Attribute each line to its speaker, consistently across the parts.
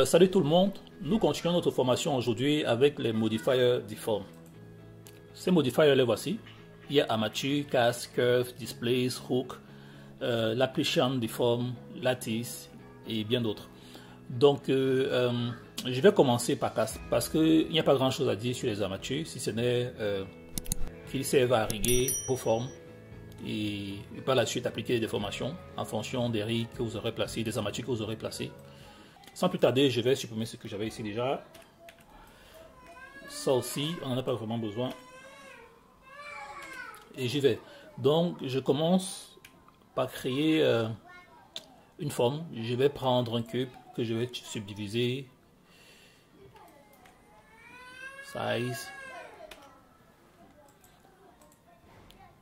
Speaker 1: Salut tout le monde, nous continuons notre formation aujourd'hui avec les modifiers deform. Ces modifiers les voici. Il y a Armature, Cast, Curve, Displace, Hook, l'Application Deform, Lattice et bien d'autres. Donc je vais commencer par Cast parce qu'il n'y a pas grand chose à dire sur les armatures si ce n'est qu'ils servent à riguer vos formes et par la suite appliquer des déformations en fonction des rigs que vous aurez placés, des armatures que vous aurez placées. Sans plus tarder, je vais supprimer ce que j'avais ici déjà. Ça aussi, on n'en a pas vraiment besoin. Et j'y vais. Donc, je commence par créer une forme. Je vais prendre un cube que je vais subdiviser. Size.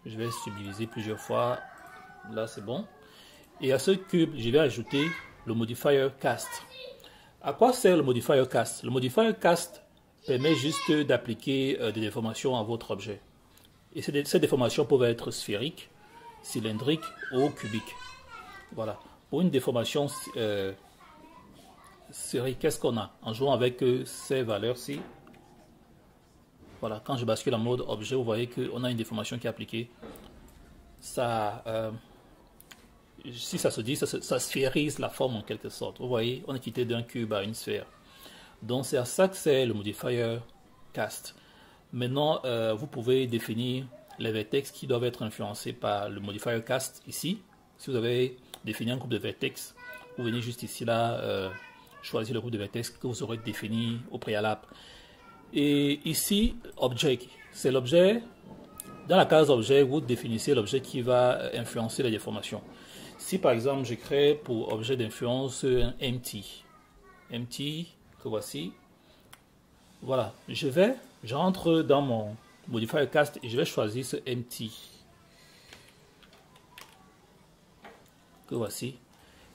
Speaker 1: Je vais subdiviser plusieurs fois. Là, c'est bon. Et à ce cube, je vais ajouter le modifier cast. À quoi sert le modifier cast? Le modifier cast permet juste d'appliquer des déformations à votre objet. Et ces déformations peuvent être sphériques, cylindriques ou cubiques. Voilà. Pour une déformation sphérique, qu'est-ce qu'on a? En jouant avec ces valeurs-ci. Voilà. Quand je bascule en mode objet, vous voyez qu'on a une déformation qui est appliquée. Ça... si ça se dit, ça sphérise la forme en quelque sorte. Vous voyez, on est quitté d'un cube à une sphère. Donc c'est à ça que c'est le modifier cast. Maintenant, vous pouvez définir les vertex qui doivent être influencés par le modifier cast ici. Si vous avez défini un groupe de vertex, vous venez juste ici là, choisir le groupe de vertex que vous aurez défini au préalable. Et ici, object, c'est l'objet. Dans la case objet, vous définissez l'objet qui va influencer la déformation. Si par exemple je crée pour objet d'influence un empty que voici, voilà, j'entre dans mon modifier cast et je vais choisir ce empty que voici.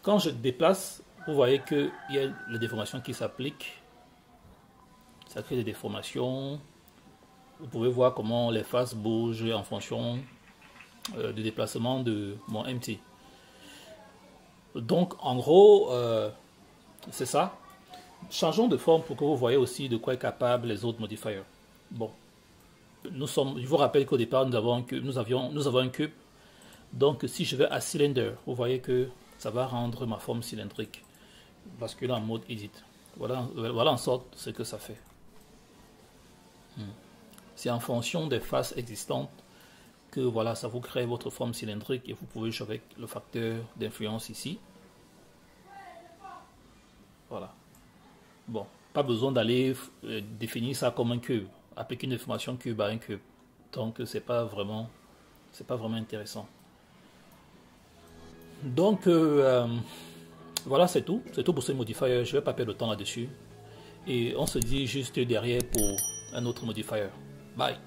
Speaker 1: Quand je déplace, vous voyez qu'il y a les déformations qui s'appliquent, ça crée des déformations. Vous pouvez voir comment les faces bougent en fonction du déplacement de mon empty. Donc en gros, c'est ça. Changeons de forme pour que vous voyez aussi de quoi est capable les autres modifiers. Bon, je vous rappelle qu'au départ nous avons un cube. Donc si je vais à cylinder, vous voyez que ça va rendre ma forme cylindrique. Basculer en mode edit. Voilà en sorte ce que ça fait. C'est en fonction des faces existantes que voilà, ça vous crée votre forme cylindrique et vous pouvez jouer avec le facteur d'influence ici. Voilà. Bon, pas besoin d'aller définir ça comme un cube, appliquer une déformation cube à un cube. Donc c'est pas vraiment intéressant. Donc voilà, c'est tout pour ce modifier. Je vais pas perdre de temps là-dessus. Et on se dit juste derrière pour un autre modifier. Bye.